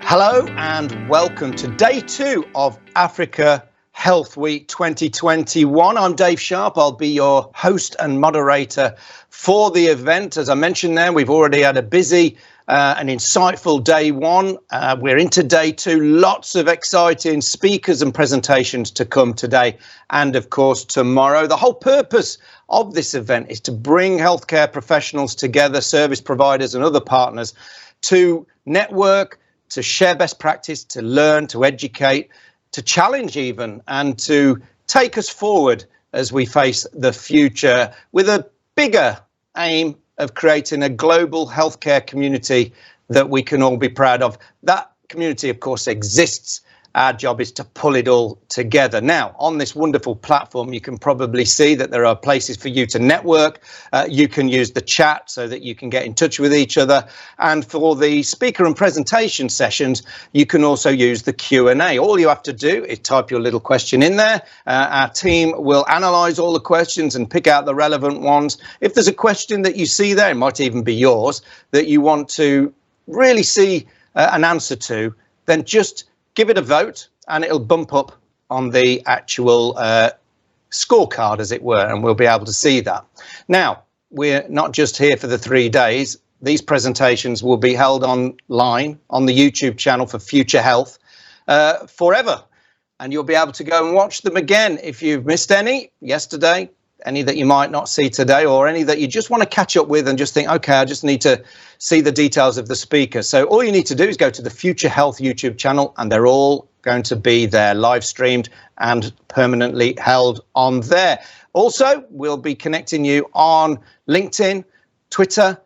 Hello and welcome to day 2 of Africa Health Week 2021. I'm Dave Sharp. I'll be your host and moderator for the event. As I mentioned there, we've already had a busy and insightful day 1. We're into day 2. Lots of exciting speakers and presentations to come today and, of course, tomorrow. The whole purpose of this event is to bring healthcare professionals together, service providers and other partners to network, to share best practice, to learn, to educate, to challenge even, and to take us forward as we face the future with a bigger aim of creating a global healthcare community that we can all be proud of. That community, of course, exists. Our job is to pull it all together. Now, on this wonderful platform, you can probably see that there are places for you to network. You can use the chat so that you can get in touch with each other. And for the speaker and presentation sessions, you can also use the Q&A. All you have to do is type your little question in there. Our team will analyse all the questions and pick out the relevant ones. If there's a question that you see there, it might even be yours, that you want to really see an answer to, then just give it a vote and it'll bump up on the actual scorecard, as it were, and we'll be able to see that. Now, we're not just here for the 3 days. These presentations will be held online on the YouTube channel for Future Health forever. And you'll be able to go and watch them again if you've missed any yesterday, any that you might not see today, or any that you just want to catch up with and just think, okay, I just need to see the details of the speaker. So all you need to do is go to the Future Health YouTube channel, and they're all going to be there, live streamed and permanently held on there. Also, we'll be connecting you on LinkedIn, Twitter,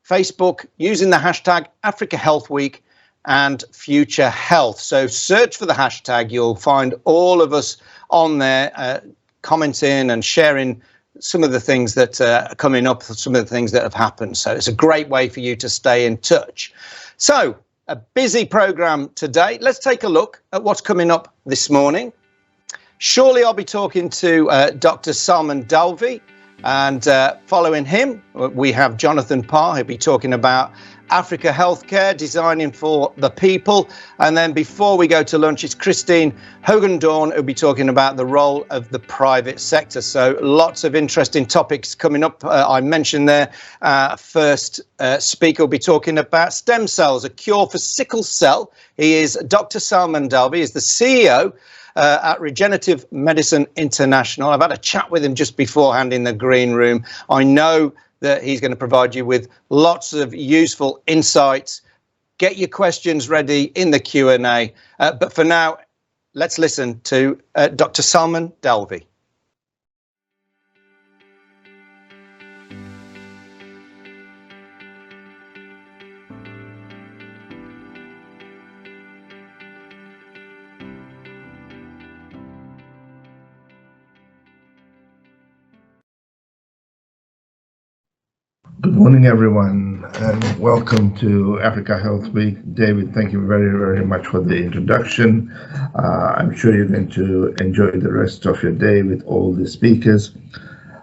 Facebook, using the hashtag Africa Health Week and Future Health. So search for the hashtag. You'll find all of us on there, commenting and sharing some of the things that are coming up, some of the things that have happened. So it's a great way for you to stay in touch. So a busy programme today. Let's take a look at what's coming up this morning. Surely I'll be talking to Dr. Salmaan Dalvi, and following him, we have Jonathan Parr, who'll be talking about Africa Healthcare, designing for the people. And then before we go to lunch, it's Christine Hogan-Dawn who'll be talking about the role of the private sector. So lots of interesting topics coming up. I mentioned there, first speaker will be talking about stem cells, a cure for sickle cell. He is Dr. Salmaan Dalvi, is the CEO at Regenerative Medicine International. I've had a chat with him just beforehand in the green room. I know that he's going to provide you with lots of useful insights. Get your questions ready in the Q&A. But for now, let's listen to Dr. Salmaan Dalvi. Good morning, everyone, and welcome to Africa Health Week. David, thank you very, very much for the introduction. I'm sure you're going to enjoy the rest of your day with all the speakers.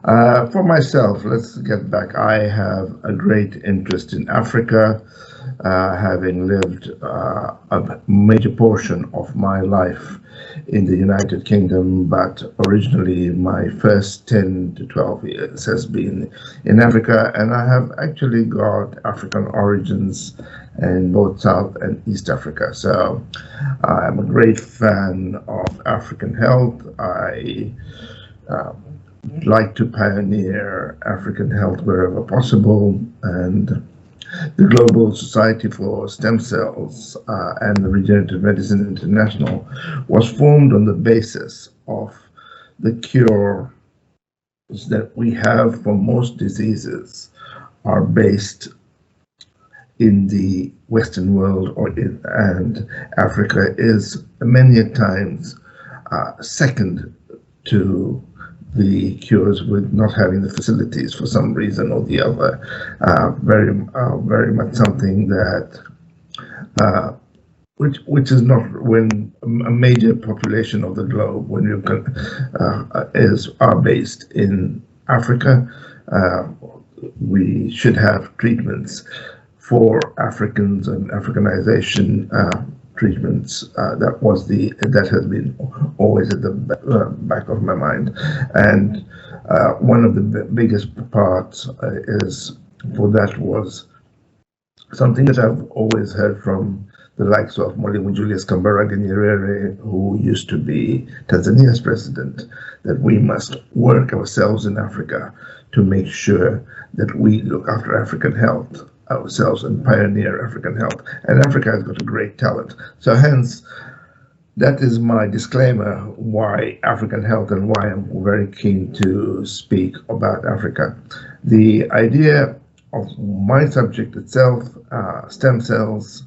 For myself, let's get back. I have a great interest in Africa, having lived a major portion of my life in the United Kingdom, but originally my first 10 to 12 years has been in Africa, and I have actually got African origins in both South and East Africa. So I'm a great fan of African health. I like to pioneer African health wherever possible, and the Global Society for Stem Cells and the Regenerative Medicine International was formed on the basis of the cures that we have for most diseases are based in the Western world, and Africa is many times second to the cures with not having the facilities for some reason or the other. Very much something that which is not when a major population of the globe, when you are based in Africa, we should have treatments for Africans and Africanization treatments. That has been always at the back of my mind, and one of the biggest parts is for that was something that I've always heard from the likes of Mwalimu Julius Kambarage Nyerere, who used to be Tanzania's president, that we must work ourselves in Africa to make sure that we look after African health ourselves and pioneer African health. And Africa has got a great talent. So hence, that is my disclaimer why African health and why I'm very keen to speak about Africa. The idea of my subject itself, stem cells.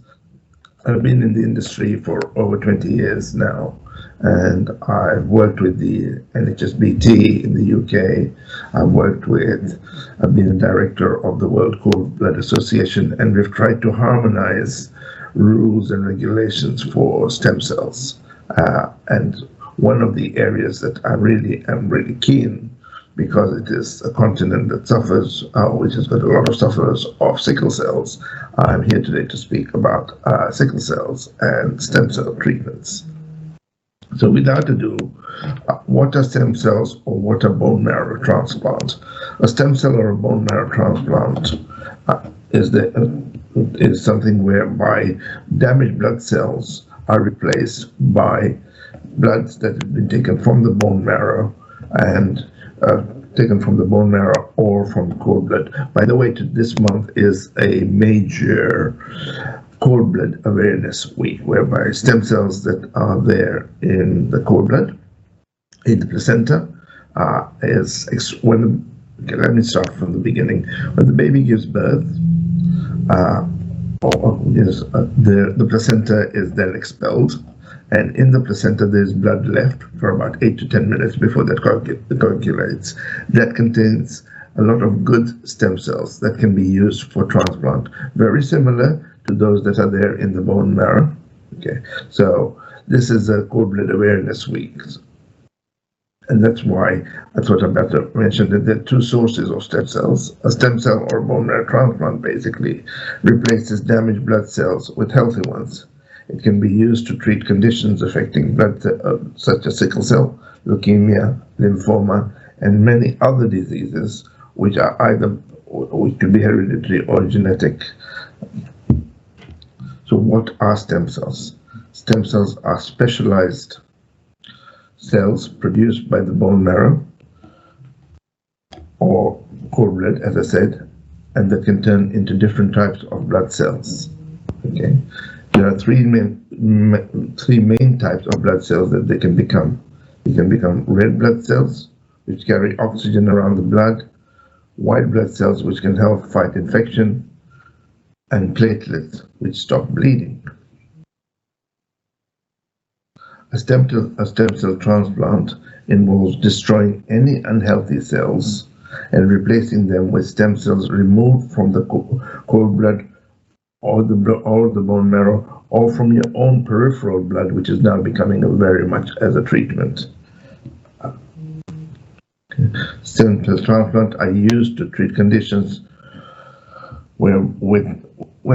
I've been in the industry for over 20 years now, and I've worked with the NHSBT in the UK. I've been a director of the World Cord Blood Association, and we've tried to harmonize rules and regulations for stem cells. And one of the areas that I really am really keen, because it is a continent that suffers, which has got a lot of sufferers of sickle cells. I'm here today to speak about sickle cells and stem cell treatments. So without ado, what are stem cells or what are bone marrow transplant? A stem cell or a bone marrow transplant is something whereby damaged blood cells are replaced by bloods that have been taken from the bone marrow and taken from the bone marrow or from cord blood. By the way, this month is a major cord blood awareness week, whereby stem cells that are there in the cord blood, in the placenta, let me start from the beginning. When the baby gives birth, the placenta is then expelled, and in the placenta there's blood left for about 8 to 10 minutes before that coagulates. That contains a lot of good stem cells that can be used for transplant, very similar to those that are there in the bone marrow. Okay, so this is a cord blood awareness week, and that's why I thought I'd better mention that there are two sources of stem cells. A stem cell or bone marrow transplant basically replaces damaged blood cells with healthy ones. It can be used to treat conditions affecting blood, such as sickle cell, leukemia, lymphoma, and many other diseases, which could be hereditary or genetic. So what are stem cells? Stem cells are specialized cells produced by the bone marrow or cord blood, as I said, and that can turn into different types of blood cells. Okay. There are three main types of blood cells that they can become. They can become red blood cells, which carry oxygen around the blood, white blood cells, which can help fight infection, and platelets, which stop bleeding. A stem cell transplant involves destroying any unhealthy cells and replacing them with stem cells removed from the cord blood or the bone marrow, or from your own peripheral blood, which is now becoming very much as a treatment. Stem cell transplant are used to treat conditions where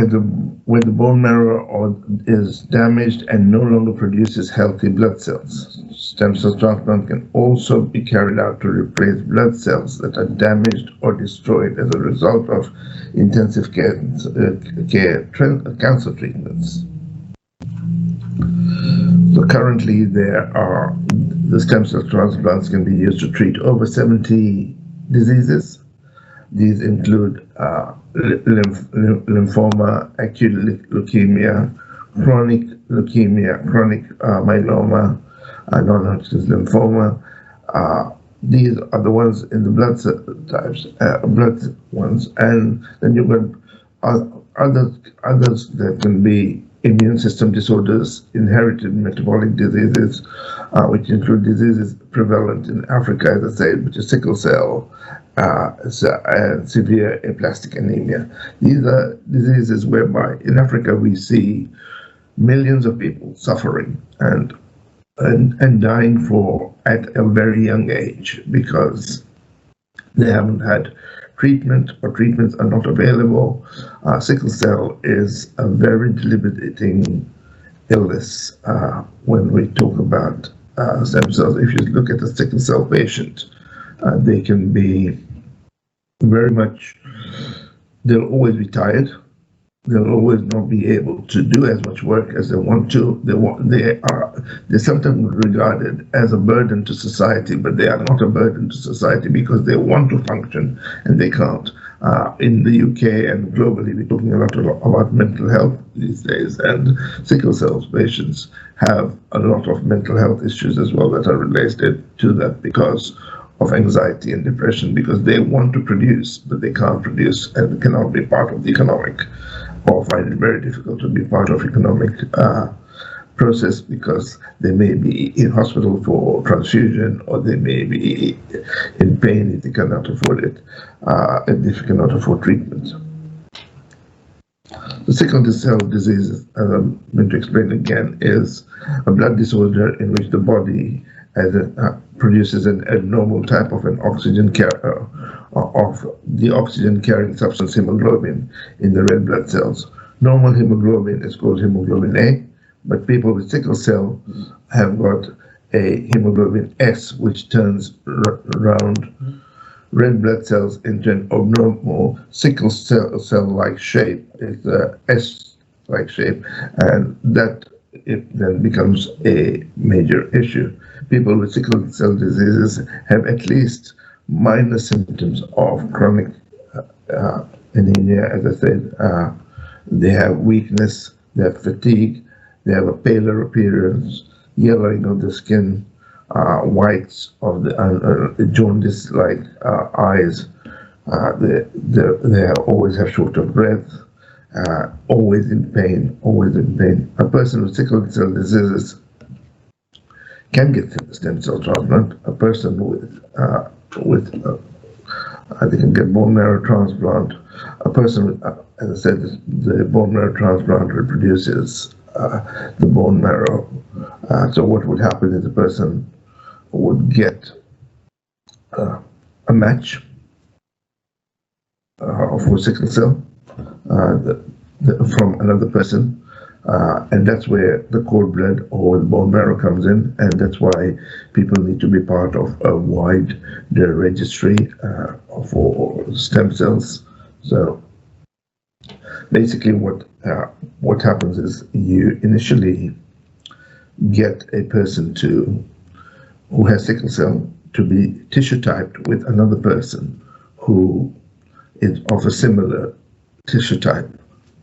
the bone marrow is damaged and no longer produces healthy blood cells. Stem cell transplant can also be carried out to replace blood cells that are damaged or destroyed as a result of intensive cancer treatments. So currently the stem cell transplants can be used to treat over 70 diseases. These include lymphoma, acute leukemia, chronic leukemia, chronic myeloma, non-Hodgkin's lymphoma. These are the ones in the blood types, blood ones, and then you've got others that can be immune system disorders, inherited metabolic diseases, which include diseases prevalent in Africa, as I said, which is sickle cell, and severe aplastic anemia. These are diseases whereby in Africa we see millions of people suffering and dying at a very young age because they haven't had treatment or treatments are not available. Sickle cell is a very debilitating illness when we talk about stem cells. If you look at a sickle cell patient, they can be very much, they'll always be tired. They'll always not be able to do as much work as they want to. They're sometimes regarded as a burden to society, but they are not a burden to society because they want to function and they can't. In the UK and globally, we're talking a lot about mental health these days, and sickle cell patients have a lot of mental health issues as well that are related to that because of anxiety and depression, because they want to produce, but they can't produce and cannot be part of the economic, or find it very difficult to be part of economic process because they may be in hospital for transfusion, or they may be in pain if they cannot afford it, and if they cannot afford treatment. The sickle cell disease, as I'm going to explain again, is a blood disorder in which the body produces an abnormal type of an oxygen of the oxygen carrying substance hemoglobin in the red blood cells. Normal hemoglobin is called hemoglobin A, but people with sickle cell have got a hemoglobin S, which turns round red blood cells into an abnormal sickle cell-like shape. It's a S-like shape, and that it then becomes a major issue. People with sickle cell diseases have at least minor symptoms of chronic anemia. As I said, they have weakness, they have fatigue, they have a paler appearance, yellowing of the skin, whites of the jaundice-like eyes. They always have short of breath, always in pain. A person with sickle cell diseases can get stem cell transplant. A person with they can get bone marrow transplant. A person with, as I said, the bone marrow transplant reproduces the bone marrow. So what would happen is the person would get a match for sickle cell from another person, and that's where the cord blood or the bone marrow comes in, and that's why people need to be part of a wide registry for stem cells. So basically what happens is you initially get a person who has sickle cell to be tissue typed with another person who is of a similar tissue type.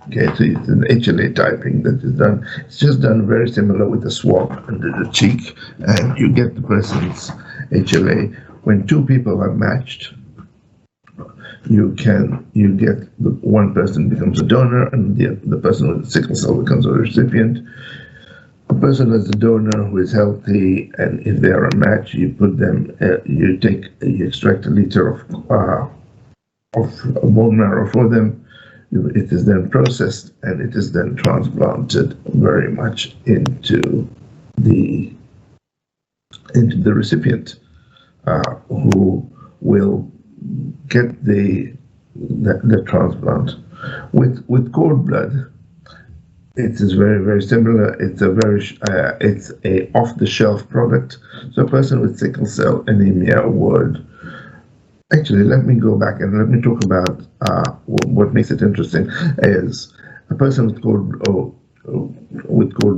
Okay, so it's an HLA typing that is done. It's just done very similar with a swab under the cheek, and you get the person's HLA. When two people are matched, you get the one person becomes a donor, and the person with sickle cell becomes a recipient. A person as a donor who is healthy, and if they are a match, you put them. You extract a liter of bone marrow for them. It is then processed and it is then transplanted very much into the recipient, who will get the transplant. With cord blood, it is very, very similar. It's a off-the-shelf product. So a person with sickle cell anemia would. Actually, let me go back and let me talk about what makes it interesting. Is a person with cord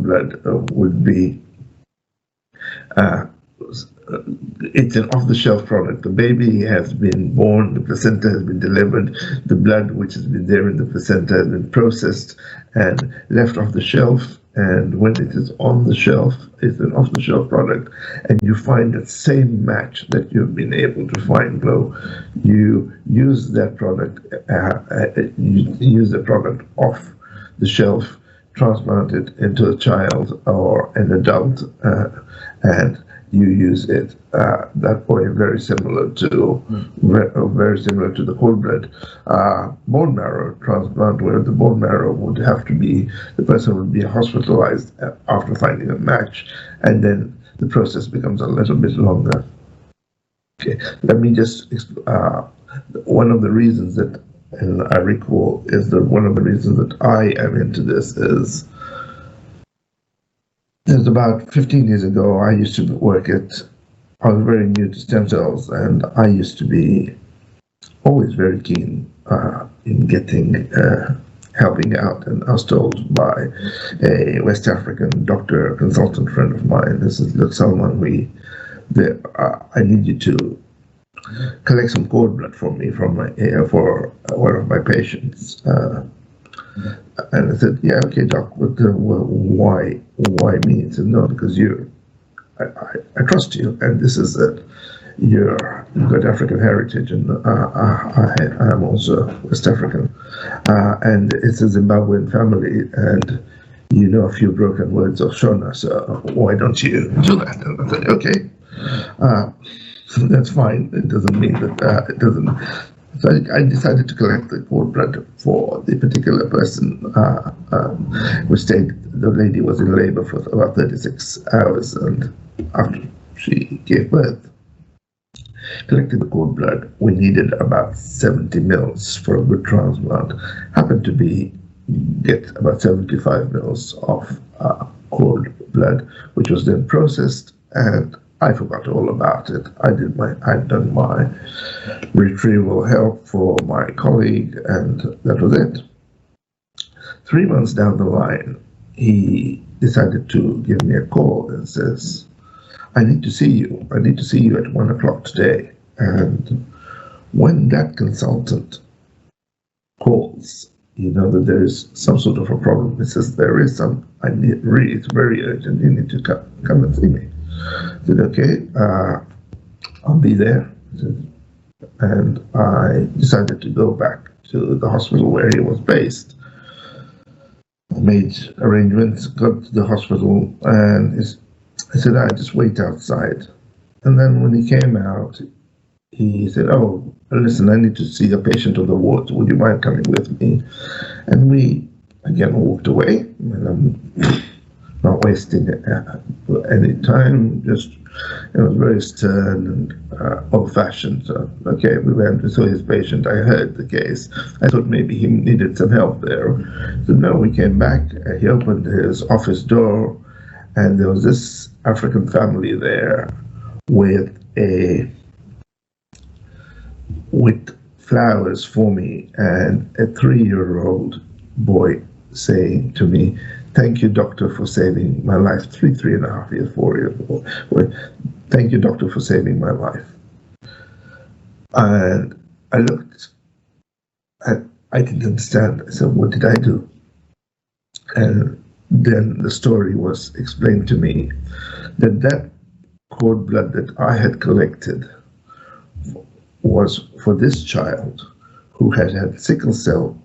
blood would be. It's an off-the-shelf product. The baby has been born, the placenta has been delivered, the blood which has been there in the placenta has been processed and left off the shelf. And when it is on the shelf, it's an off-the-shelf product, and you find that same match that you've been able to find below. You use that product, off the shelf, transplant it into a child or an adult, and you use it that way. Very similar to the cord blood. Bone marrow transplant, where the bone marrow would have to be, the person would be hospitalized after finding a match, and then the process becomes a little bit longer. Okay, let me just one of the reasons that, and I recall, is that one of the reasons that I am into this is It was about 15 years ago. I used to work I was very new to stem cells, and I used to be always very keen in helping out. And I was told by a West African doctor, consultant friend of mine, this is, look, Salmaan, I need you to collect some cord blood for me for one of my patients. And I said, yeah, okay, doc, but why me? He said, no, because I trust you, and this is that you've got African heritage, and I am also West African, and it's a Zimbabwean family, and you know a few broken words of Shona, so why don't you do that? And I said, okay, so that's fine. It doesn't mean that it doesn't. So I decided to collect the cord blood for the particular person. The lady was in labor for about 36 hours, and after she gave birth, collected the cord blood. We needed about 70 mils for a good transplant. Happened to get about 75 mils of cord blood, which was then processed, and I forgot all about it. I'd done my retrieval help for my colleague, and that was it. 3 months down the line, he decided to give me a call and says, I need to see you. I need to see you at 1 o'clock today. And when that consultant calls, you know that there is some sort of a problem. He says, it's very urgent. You need to come and see me. I said, okay, I'll be there. And I decided to go back to the hospital where he was based. I made arrangements, got to the hospital, and I said, just wait outside. And then when he came out, he said, oh, listen, I need to see a patient on the ward. Would you mind coming with me? And we, again, walked away. And I'm not wasting any time. It was very stern and old-fashioned. So, okay, we went, we saw his patient. I heard the case. I thought maybe he needed some help there. So no, we came back. He opened his office door, and there was this African family there with flowers for me, and a 3-year-old boy saying to me, thank you, doctor, for saving my life. 3.5 years, 4 years old. Thank you, doctor, for saving my life. And I looked, and I didn't understand. I said, what did I do? And then the story was explained to me that cord blood that I had collected was for this child who had sickle cell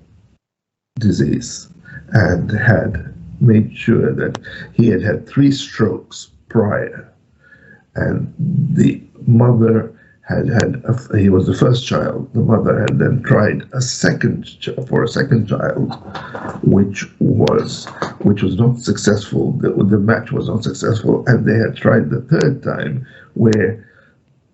disease and had made sure that he had 3 strokes prior, and the mother he was the first child. The mother had then tried for a second child, which was not successful. The match was not successful, and they had tried the third time, where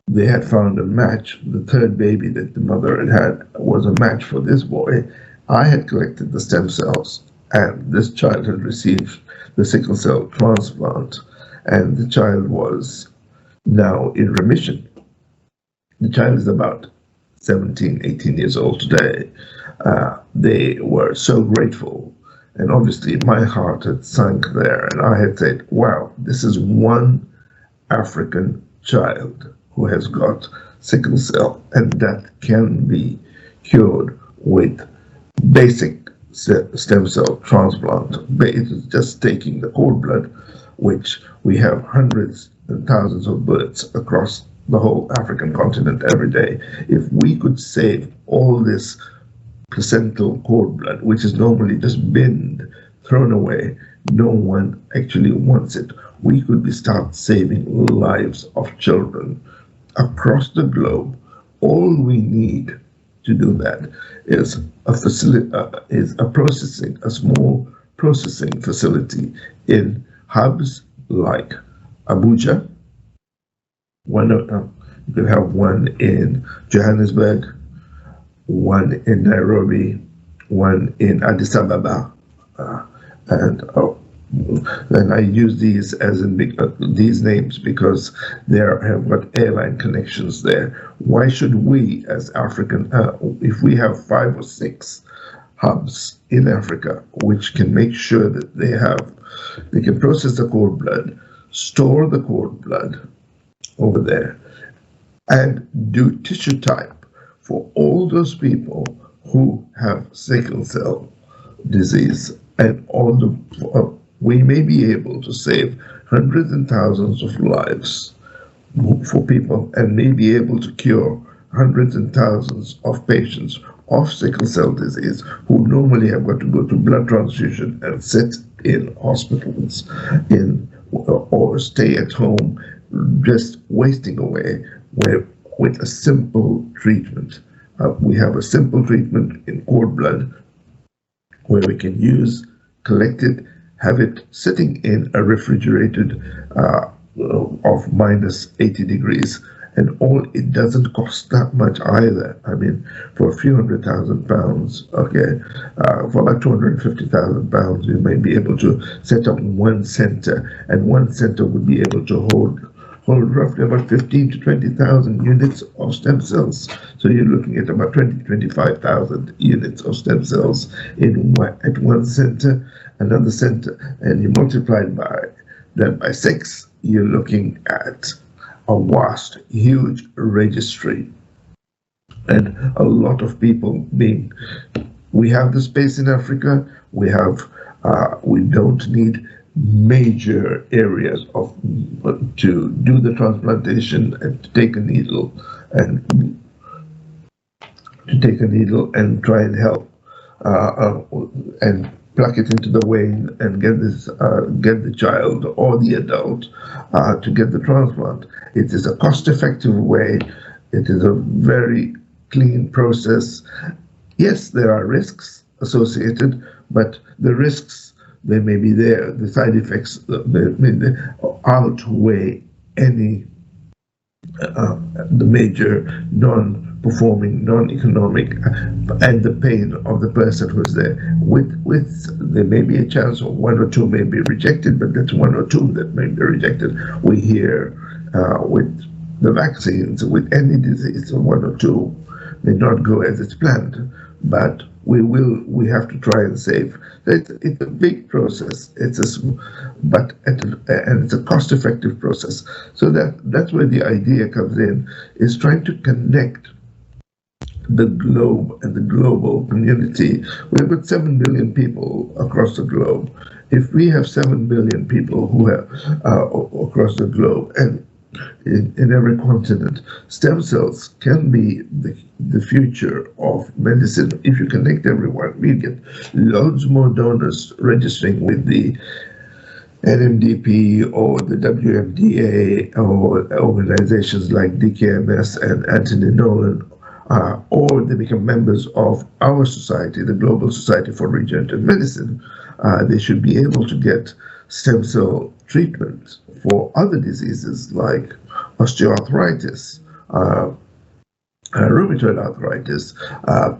they had found a match. The third baby that the mother had was a match for this boy. I had collected the stem cells, and this child had received the sickle cell transplant, and the child was now in remission. The child is about 17, 18 years old today. They were so grateful, and obviously my heart had sunk there, and I had said, wow, this is one African child who has got sickle cell, and that can be cured with basic stem cell transplant. It's just taking the cord blood, which we have hundreds and thousands of births across the whole African continent every day. If we could save all this placental cord blood, which is normally just binned, thrown away, no one actually wants it, we could start saving lives of children across the globe. All we need to do that is a small processing facility in hubs like Abuja. You could have one in Johannesburg, one in Nairobi, one in Addis Ababa, and and I use these as in these names because they have got airline connections there. Why should we, as African, if we have 5 or 6 hubs in Africa, which can make sure that they can process the cord blood, store the cord blood over there, and do tissue type for all those people who have sickle cell disease, and all we may be able to save hundreds and thousands of lives for people, and may be able to cure hundreds and thousands of patients of sickle cell disease who normally have got to go to blood transfusion and sit in hospitals or stay at home just wasting away with a simple treatment. We have a simple treatment in cord blood where we can collect it, have it sitting in a refrigerated of minus 80 degrees, and it doesn't cost that much either. I mean, for a few £100,000, okay, for like £250,000, you may be able to set up one center, and one center would be able to hold roughly about 15 to 20,000 units of stem cells. So you're looking at about 20 to 25,000 units of stem cells at one center. Another center, and you multiply that by 6, you're looking at a vast, huge registry. And a lot of people we have the space in Africa, we don't need major areas to do the transplantation and to take a needle and try and help and plug it into the vein and get the child or the adult to get the transplant. It is a cost-effective way. It is a very clean process. Yes, there are risks associated, but the risks, they may be there. The side effects they outweigh any the major non-performing, non-economic, and the pain of the person who's there. There may be a chance of 1 or 2 may be rejected, but that's 1 or 2 that may be rejected. We hear with the vaccines, with any disease, 1 or 2 may not go as it's planned, but we have to try and save. It's a big process. And it's a cost-effective process. So that's where the idea comes in, is trying to connect the globe and the global community. We've got 7 billion people across the globe. If we have 7 billion people who have across the globe, and in every continent, stem cells can be the future of medicine. If you connect everyone, we get loads more donors registering with the NMDP or the WMDA or organizations like DKMS and Anthony Nolan, or they become members of our society, the Global Society for Regenerative Medicine. They should be able to get stem cell treatment for other diseases like osteoarthritis, rheumatoid arthritis,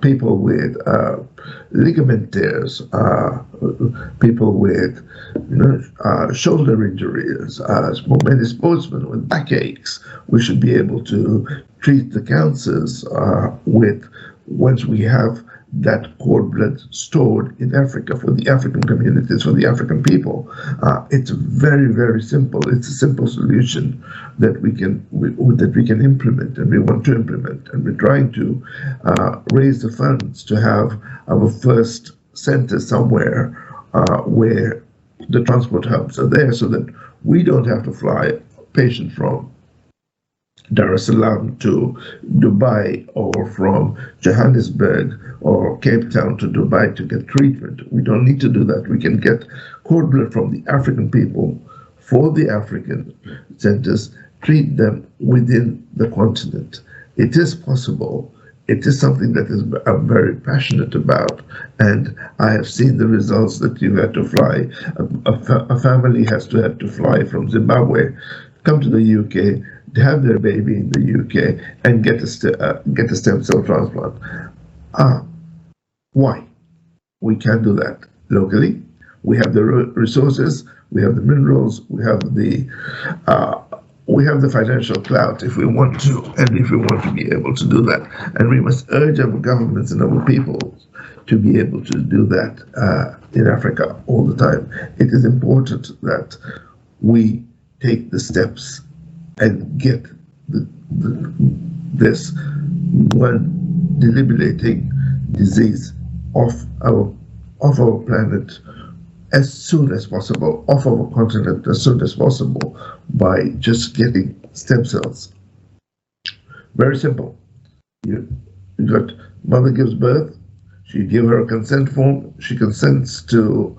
people with ligament tears, people with shoulder injuries, many sportsmen with backaches. We should be able to treat the cancers once we have that cord blood stored in Africa for the African communities, for the African people. It's very, very simple. It's a simple solution that we can implement, and we want to implement, and we're trying to raise the funds to have our first center somewhere where the transport hubs are there, so that we don't have to fly a patient from Dar es Salaam to Dubai, or from Johannesburg or Cape Town to Dubai to get treatment. We don't need to do that. We can get cord blood from the African people for the African centers, treat them within the continent. It is possible. It is something that I'm very passionate about, and I have seen the results that you had to fly. A family has to have to fly from Zimbabwe, come to the UK, have their baby in the UK, and get a stem cell transplant. Why? We can't do that locally. We have the resources, we have the minerals, we have the financial clout if we want to, and if we want to be able to do that. And we must urge our governments and our people to be able to do that in Africa all the time. It is important that we take the steps and get this one debilitating disease off our planet as soon as possible, off our continent as soon as possible, by just getting stem cells. Very simple. You got mother gives birth, she give her a consent form, she gives you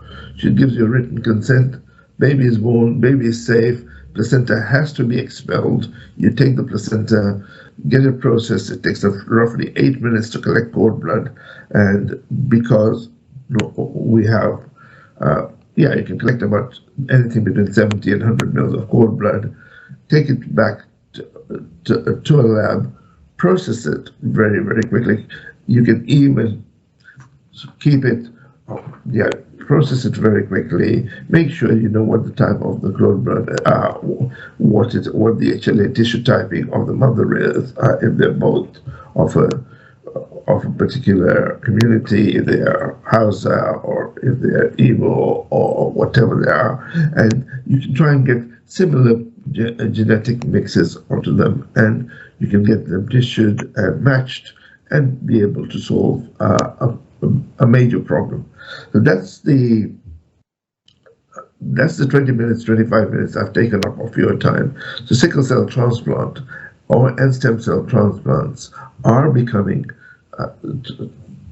a written consent, baby is born, baby is safe, placenta has to be expelled. You take the placenta, get it processed. It takes roughly 8 minutes to collect cord blood, and because we have you can collect about anything between 70 and 100 mils of cord blood, take it back to a lab, process it very, very quickly. You can even keep it, process it very quickly. Make sure you know what the type of the cord blood, what the HLA tissue typing of the mother is, if they're both of a particular community, if they are Hausa or if they are Igbo or whatever they are, and you can try and get similar genetic mixes onto them, and you can get them tissued and matched and be able to solve a major problem. So that's the 20 minutes, 25 minutes I've taken up of your time. So sickle cell transplant and stem cell transplants are becoming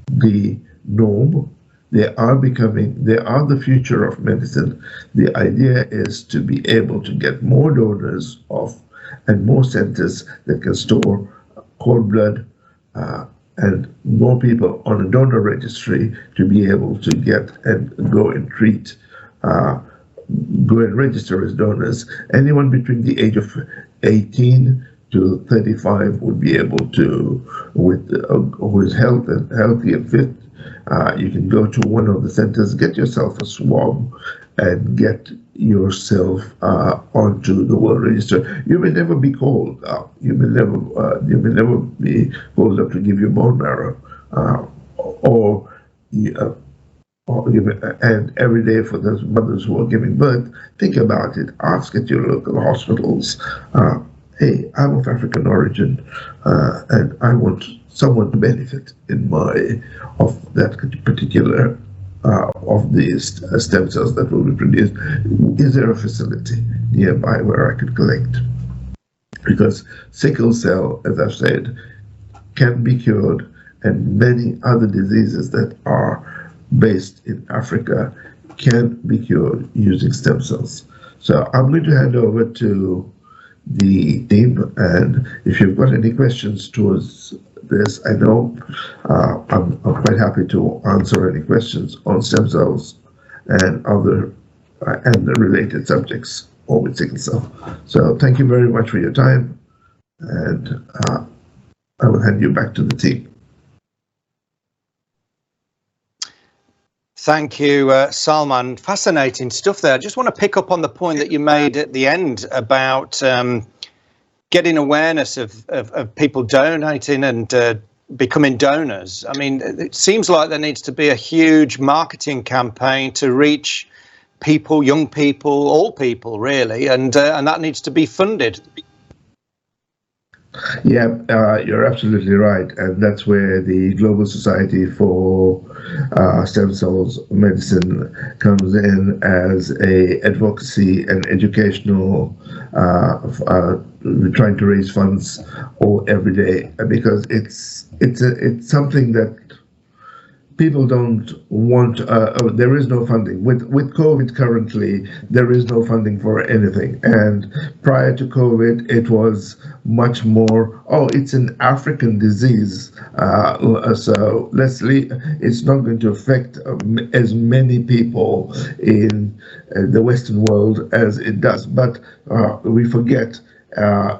the norm. They are the future of medicine. The idea is to be able to get more donors and more centers that can store cord blood and more people on a donor registry to be able to get and go and treat, go and register as donors. Anyone between the age of 18 to 35 would be able to, who is healthy and fit. You can go to one of the centers, get yourself a swab, and get yourself onto the world register. You may never be called. You may never be called up to give you bone marrow, and every day for those mothers who are giving birth, think about it. Ask at your local hospitals. Hey, I'm of African origin, and I want someone to benefit of that particular of these stem cells that will be produced. Is there a facility nearby where I could collect? Because sickle cell, as I've said, can be cured, and many other diseases that are based in Africa can be cured using stem cells. So I'm going to hand over to the team, and if you've got any questions towards this, I know I'm quite happy to answer any questions on stem cells and other and the related subjects or with sickle cell. So thank you very much for your time, and I will hand you back to the team. Thank you, Salmaan. Fascinating stuff there. I just want to pick up on the point that you made at the end about getting awareness of people donating and becoming donors. I mean, it seems like there needs to be a huge marketing campaign to reach people, young people, all people, really, and that needs to be funded. Yeah, you're absolutely right, and that's where the Global Society for Stem Cells Medicine comes in as a advocacy and educational, trying to raise funds every day, because it's something that people don't want. There is no funding with COVID currently. There is no funding for anything, and prior to COVID, it was much more. Oh, it's an African disease, so let's leave. It's not going to affect as many people in the Western world as it does. But we forget.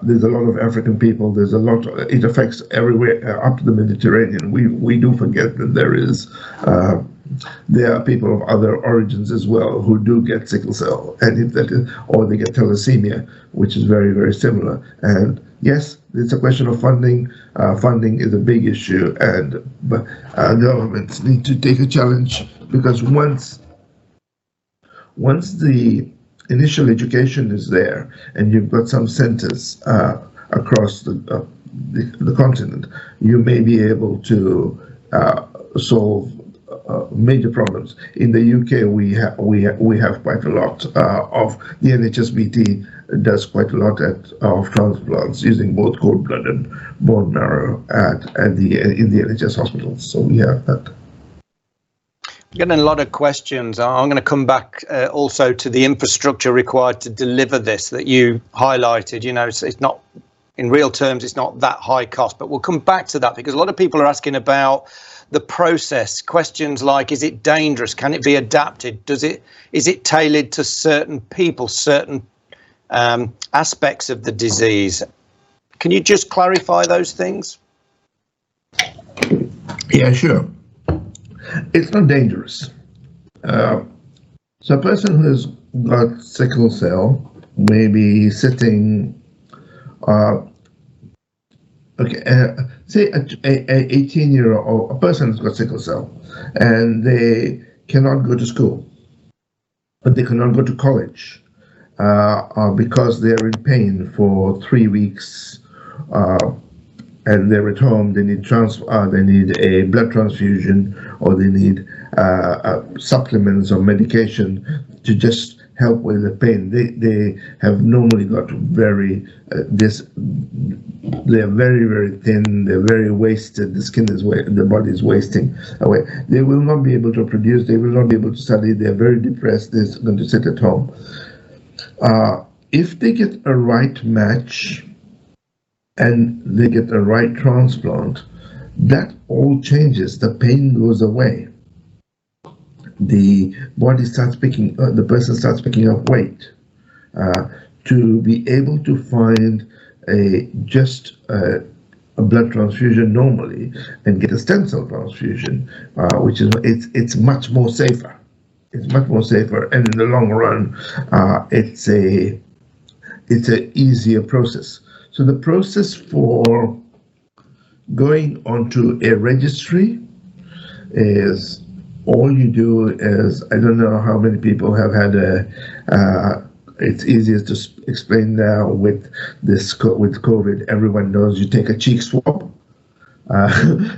There's a lot of African people. There's a lot. It affects everywhere up to the Mediterranean. We do forget that there is there are people of other origins as well who do get sickle cell, and if that is, or they get thalassemia, which is very, very similar. And yes, it's a question of funding. Funding is a big issue, and governments need to take a challenge, because once the initial education is there, and you've got some centers across the continent, you may be able to solve major problems. In the UK, we have quite a lot of the NHSBT does quite a lot of transplants using both cord blood and bone marrow in the NHS hospitals. So we have that. We're getting a lot of questions. I'm going to come back also to the infrastructure required to deliver this that you highlighted. You know, it's not, in real terms, it's not that high cost, but we'll come back to that, because a lot of people are asking about the process. Questions like, is it dangerous? Can it be adapted? Is it tailored to certain people, certain aspects of the disease? Can you just clarify those things? Yeah, sure. It's not dangerous. So a person who's got sickle cell may be sitting, say a 18-year-old, a person who's got sickle cell, and they cannot go to school, but they cannot go to college because they're in pain for 3 weeks, and they're at home. They need they need a blood transfusion, or they need supplements or medication to just help with the pain. They have normally got they're very, very thin, they're very wasted, the skin is the body is wasting away. They will not be able to produce, they will not be able to study, they're very depressed, they're going to sit at home. If they get a right match and they get a right transplant, that all changes, the pain goes away. The body starts the person starts picking up weight. To be able to find a blood transfusion normally and get a stem cell transfusion, which is it's much more safer. It's much more safer, and in the long run, it's a easier process. So the process for going onto a registry is, all you do is, I don't know how many people have had it's easiest to explain now with COVID. Everyone knows you take a cheek swab.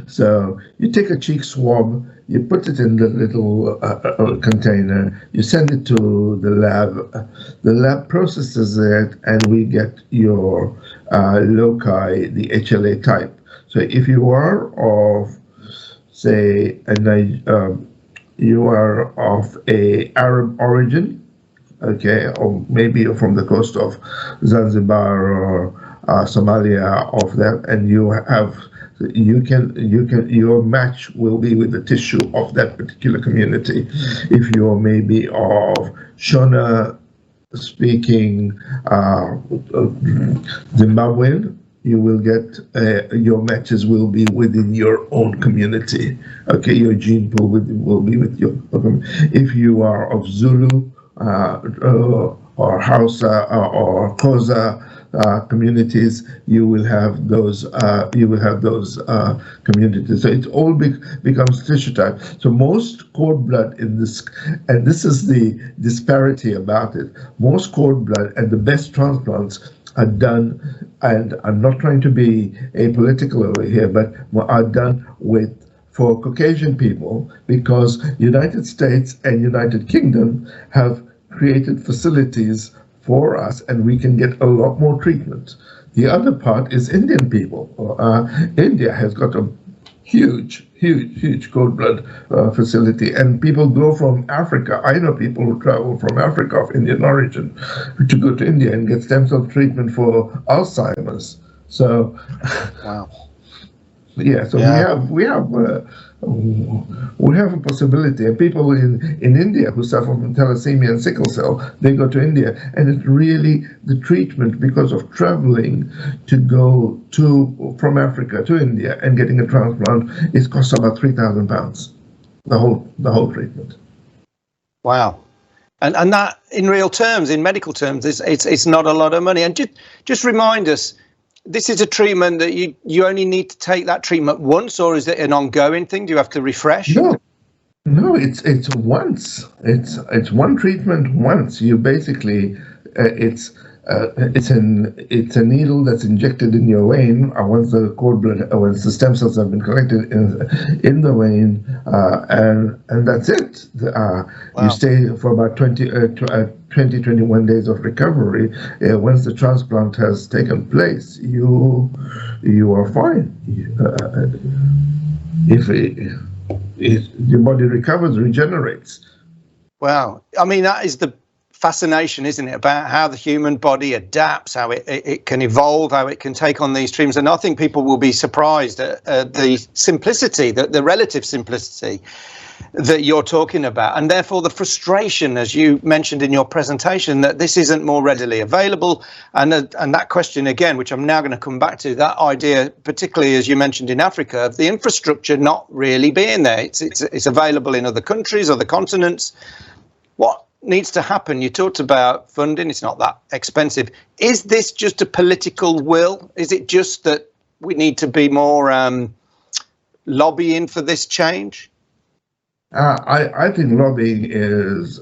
So you take a cheek swab, you put it in the little container, you send it to the lab. The lab processes it, and we get your loci, the HLA type. So if you are of, say, you are of a Arab origin, okay, or maybe you're from the coast of Zanzibar or Somalia, of that, and your match will be with the tissue of that particular community. If you're maybe of Shona speaking Zimbabwean, you will get your matches will be within your own community. Okay, your gene pool will be with your. If you are of Zulu or Hausa or Xhosa communities, you will have those. Communities. So it all becomes tissue type. So most cord blood in this, and this is the disparity about it. Most cord blood and the best transplants are done, and I'm not trying to be apolitical over here, but are done for Caucasian people, because United States and United Kingdom have created facilities for us, and we can get a lot more treatment. The other part is Indian people. India has got a huge cord blood facility, and people go from Africa. I know people who travel from Africa of Indian origin to go to India and get stem cell treatment for Alzheimer's. So, wow. Yeah, so yeah. we have a possibility, and people in India who suffer from thalassemia and sickle cell, they go to India, and it's really the treatment, because of traveling to go from Africa to India and getting a transplant, it costs about £3,000. the whole treatment. Wow. And that, in real terms, in medical terms, it's not a lot of money. And just remind us, this is a treatment that you only need to take that treatment once, or is it an ongoing thing? Do you have to refresh? No, it's once. It's one treatment once. You basically, it's a needle that's injected in your vein once the cord blood, once the stem cells have been collected in the vein, and that's it. Wow. You stay for about 21 days of recovery. Once the transplant has taken place, you are fine. If your body recovers, regenerates. Wow. I mean, that is the fascination, isn't it, about how the human body adapts, how it can evolve, how it can take on these treatments. And I think people will be surprised at the simplicity, the relative simplicity that you're talking about, and therefore the frustration, as you mentioned in your presentation, that this isn't more readily available. And that question again, which I'm now going to come back to, that idea, particularly as you mentioned in Africa, of the infrastructure not really being there. It's available in other countries, other continents. What needs to happen? You talked about funding. It's not that expensive. Is this just a political will? Is it just that we need to be more lobbying for this change? I think lobbying is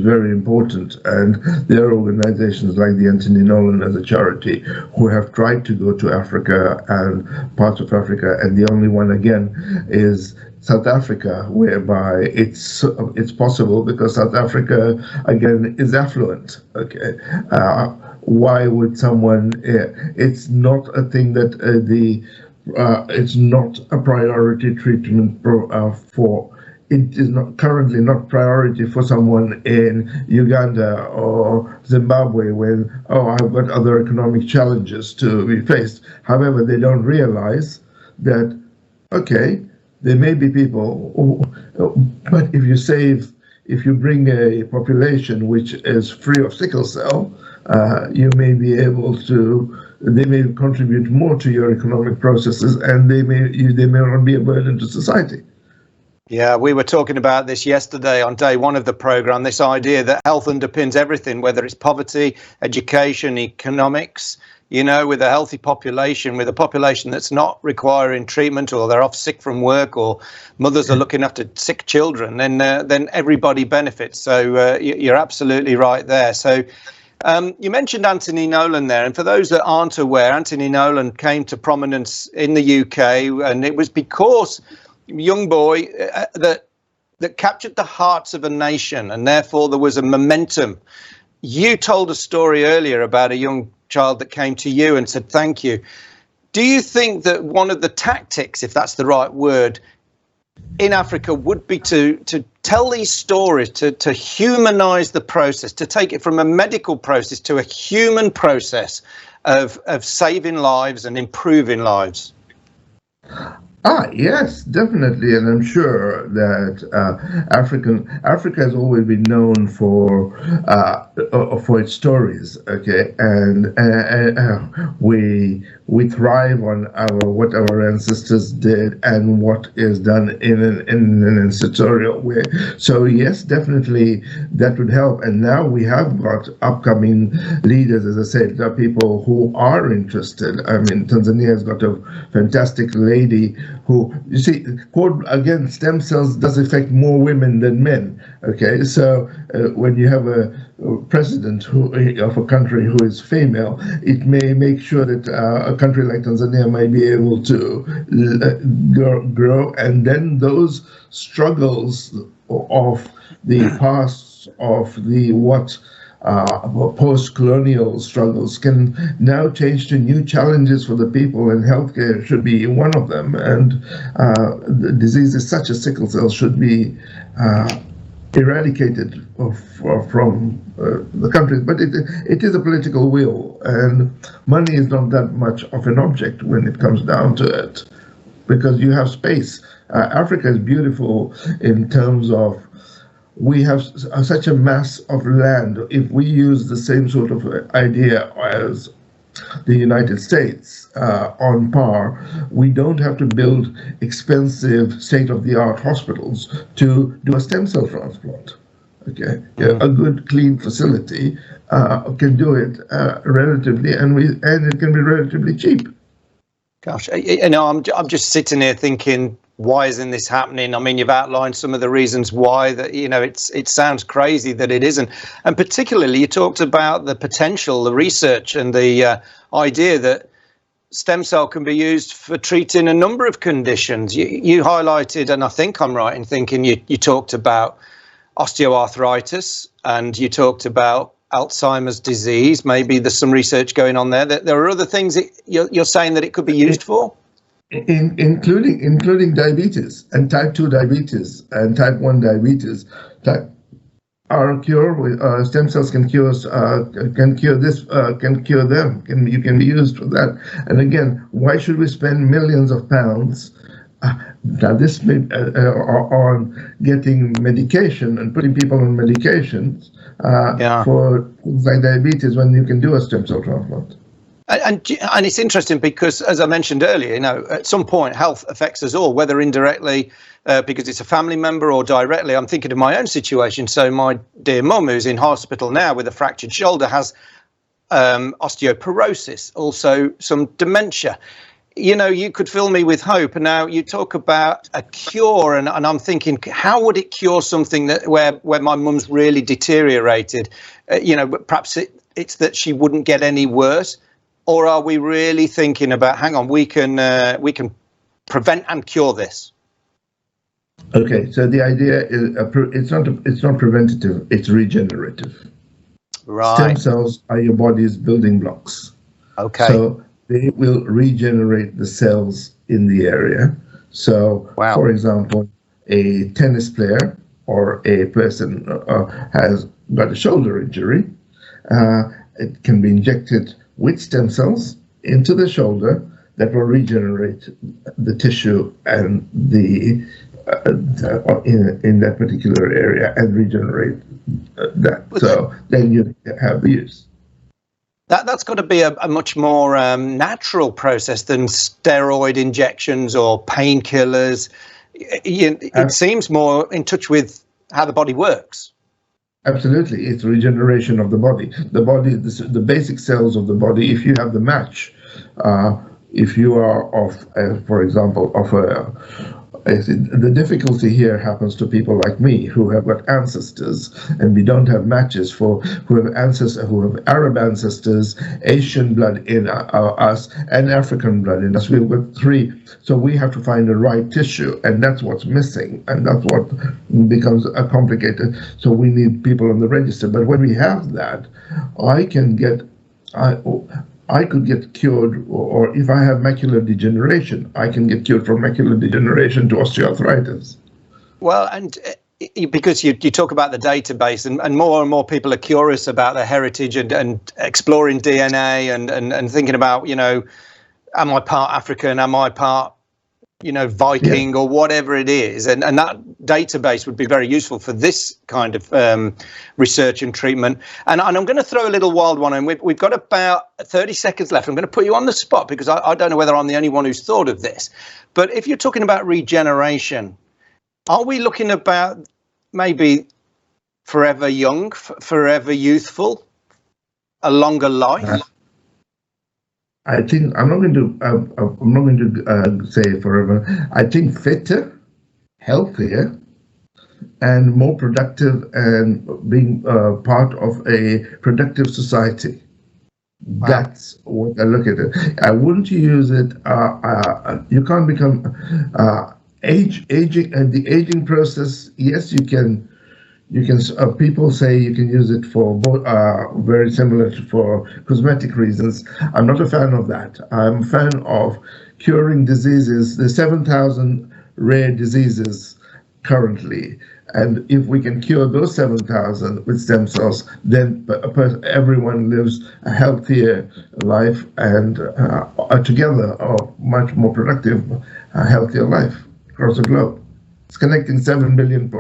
very important, and there are organizations like the Anthony Nolan as a charity who have tried to go to Africa and parts of Africa, and the only one again is South Africa, whereby it's possible because South Africa again is affluent. Okay, why would someone? It's not a thing that it's not a priority treatment for. It is not currently not priority for someone in Uganda or Zimbabwe when, I've got other economic challenges to be faced. However, they don't realize that, okay, there may be people but if you bring a population which is free of sickle cell, you may be able to. They may contribute more to your economic processes, and they may not be a burden to society. Yeah, we were talking about this yesterday on day one of the program, this idea that health underpins everything, whether it's poverty, education, economics. You know, with a healthy population, with a population that's not requiring treatment, or they're off sick from work, or mothers are looking after sick children, then everybody benefits. So you're absolutely right there. So you mentioned Anthony Nolan there, and for those that aren't aware, Anthony Nolan came to prominence in the UK, and it was because young boy that captured the hearts of a nation, and therefore there was a momentum. You told a story earlier about a young child that came to you and said thank you. Do you think that one of the tactics, if that's the right word, in Africa would be to tell these stories, to humanize the process, to take it from a medical process to a human process of saving lives and improving lives? Yes, definitely, and I'm sure that Africa has always been known for its stories. Okay, and we thrive on what our ancestors did and what is done in an ancestral way. So yes, definitely that would help. And now we have got upcoming leaders, as I said, there are people who are interested. I mean, Tanzania has got a fantastic lady who, you see, again, stem cells does affect more women than men. Okay, so when you have a president of a country who is female, it may make sure that a country like Tanzania might be able to grow, and then those struggles of the past, of the post-colonial struggles can now change to new challenges for the people, and healthcare should be one of them. And the diseases such as sickle cell should be eradicated from the countries. But it is a political will, and money is not that much of an object when it comes down to it, because you have space. Africa is beautiful in terms of we have such a mass of land. If we use the same sort of idea as the United States on par. We don't have to build expensive state-of-the-art hospitals to do a stem cell transplant. Okay, a good, clean facility can do it relatively, and it can be relatively cheap. Gosh, I'm just sitting here thinking, why isn't this happening? I mean, you've outlined some of the reasons why that, it sounds crazy that it isn't. And particularly you talked about the potential, the research and the idea that stem cell can be used for treating a number of conditions. You highlighted, and I think I'm right in thinking you talked about osteoarthritis and you talked about Alzheimer's disease. Maybe there's some research going on there. There are other things that you're saying that it could be used for? Including diabetes and type 2 diabetes and type 1 diabetes. Stem cells can cure them. You can be used for that. And again, why should we spend millions of pounds on getting medication and putting people on medications for things like diabetes when you can do a stem cell transplant? And it's interesting because, as I mentioned earlier, at some point health affects us all, whether indirectly because it's a family member or directly. I'm thinking of my own situation. So my dear mum, who's in hospital now with a fractured shoulder, has osteoporosis, also some dementia. You could fill me with hope. And now you talk about a cure, and I'm thinking, how would it cure something that where my mum's really deteriorated? Perhaps it's that she wouldn't get any worse. Or are we really thinking about, hang on, we can prevent and cure this? Okay, so the idea is it's not preventative, it's regenerative. Right. Stem cells are your body's building blocks. Okay. So they will regenerate the cells in the area. So, for example, a tennis player or a person has got a shoulder injury, it can be injected with stem cells into the shoulder that will regenerate the tissue and the in that particular area and regenerate that. So then you have the use. That's got to be a much more natural process than steroid injections or painkillers. It seems more in touch with how the body works. Absolutely, it's regeneration of the body. The basic cells of the body. If you have the match, if you are for example, the difficulty here happens to people like me who have got ancestors, and we don't have matches who have Arab ancestors, Asian blood in us, and African blood in us. We've got three, so we have to find the right tissue, and that's what's missing, and that's what becomes complicated. So we need people on the register. But when we have that, I could get cured, or if I have macular degeneration, I can get cured from macular degeneration to osteoarthritis. Well, and because you talk about the database, and more people are curious about their heritage and exploring DNA and thinking about, am I part African, am I part, Viking or whatever it is. And that database would be very useful for this kind of research and treatment. And I'm going to throw a little wild one in. We've got about 30 seconds left. I'm going to put you on the spot because I don't know whether I'm the only one who's thought of this. But if you're talking about regeneration, are we looking about maybe forever young, forever youthful, a longer life? I think I'm not going to say forever. I think fitter, healthier, and more productive, and being part of a productive society. Wow. That's what I look at it. I wouldn't use it. You can't become aging, and the aging process. Yes, you can. People say you can use it for very similar for cosmetic reasons. I'm not a fan of that. I'm a fan of curing diseases. There's 7,000 rare diseases currently, and if we can cure those 7,000 with stem cells, then everyone lives a healthier life and together a much more productive, healthier life across the globe. It's connecting 7 billion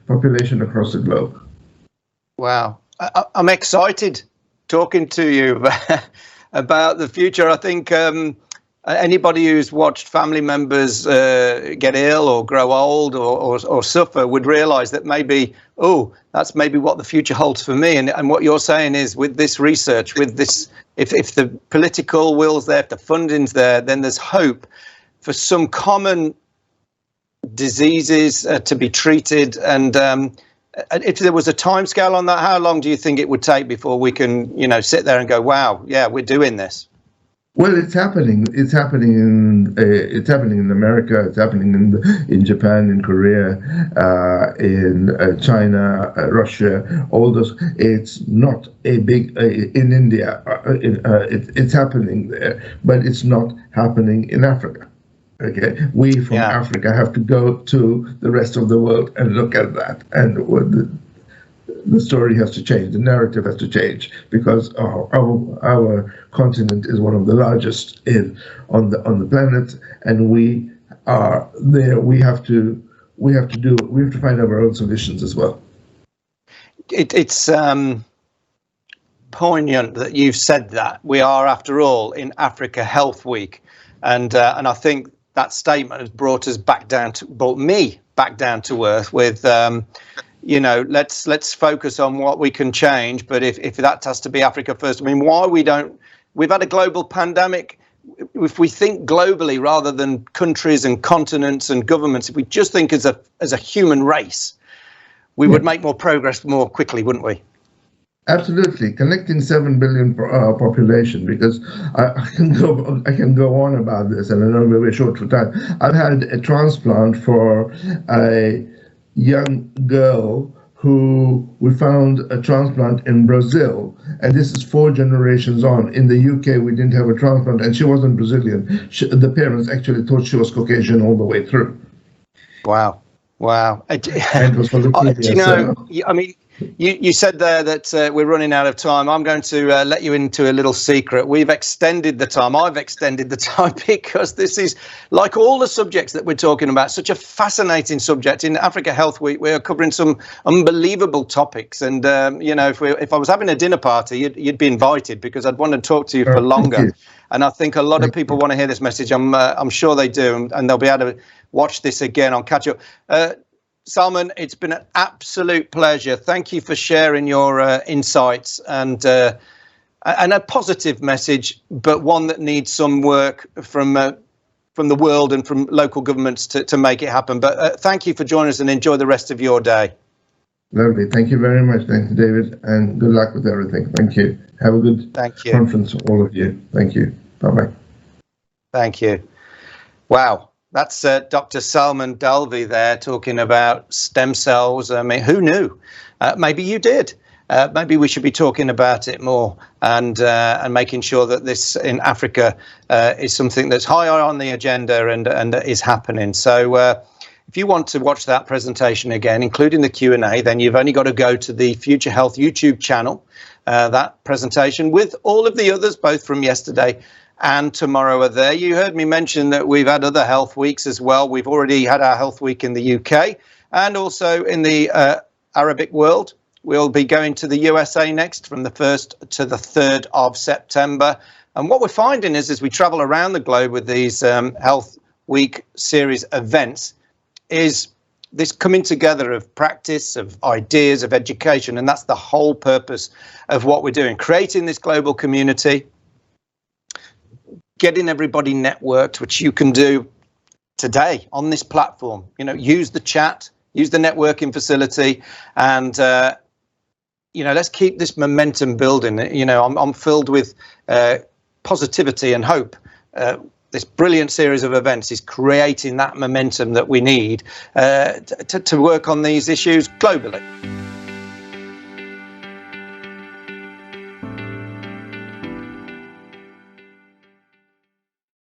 population across the globe. Wow. I'm excited talking to you about the future. I think anybody who's watched family members get ill or grow old or suffer would realise that maybe, that's maybe what the future holds for me. And what you're saying is, with this research, with this, if the political will's there, if the funding's there, then there's hope for some common diseases to be treated. And if there was a timescale on that, how long do you think it would take before we can, sit there and go, wow, yeah, we're doing this? Well, it's happening. It's happening in America. It's happening in Japan, in Korea, in China, Russia. All those. It's not a big in India. It's happening there, but it's not happening in Africa. Okay, we from Africa have to go to the rest of the world and look at that, and the story has to change, the narrative has to change, because our continent is one of the largest on the planet, and we are there. We have to find our own solutions as well. It's poignant that you've said that. We are, after all, in Africa Health Week, and I think that statement has brought me back down to earth with. Let's focus on what we can change. But if that has to be Africa first, I mean, we've had a global pandemic. If we think globally rather than countries and continents and governments, if we just think as a human race, we would make more progress more quickly, wouldn't we? Absolutely, connecting 7 billion population, because I can go on about this, and I know we're very short for time. I've had a transplant for a young girl who we found a transplant in Brazil, and this is 4 generations on. In the UK, we didn't have a transplant, and she wasn't Brazilian. The parents actually thought she was Caucasian all the way through. Wow. And it was for leukemia, I mean, you said there that we're running out of time. I'm going to let you into a little secret. We've extended the time. I've extended the time because this is, like all the subjects that we're talking about, such a fascinating subject. In Africa Health Week, we are covering some unbelievable topics. And, if I was having a dinner party, you'd be invited, because I'd want to talk to you for longer. And I think a lot of people want to hear this message. I'm sure they do. And they'll be able to watch this again on catch up. Salmaan, it's been an absolute pleasure. Thank you for sharing your insights and a positive message, but one that needs some work from the world and from local governments to make it happen. But thank you for joining us, and enjoy the rest of your day. Lovely. Thank you very much. Thanks, David, and good luck with everything. Thank you. Have a good conference, all of you. Thank you. Bye-bye. Thank you. Wow. That's Dr. Salmaan Dalvi there talking about stem cells. I mean, who knew? Maybe you did. Maybe we should be talking about it more and making sure that this in Africa is something that's high on the agenda and is happening. So if you want to watch that presentation again, including the Q&A, then you've only got to go to the Future Health YouTube channel, that presentation with all of the others, both from yesterday and tomorrow are there. You heard me mention that we've had other health weeks as well. We've already had our health week in the UK and also in the Arabic world. We'll be going to the USA next from the 1st to the 3rd of September. And what we're finding is, as we travel around the globe with these Health Week series events, is this coming together of practice, of ideas, of education. And that's the whole purpose of what we're doing, creating this global community, getting everybody networked, which you can do today on this platform. Use the chat, use the networking facility, and let's keep this momentum building. I'm filled with positivity and hope. This brilliant series of events is creating that momentum that we need to work on these issues globally.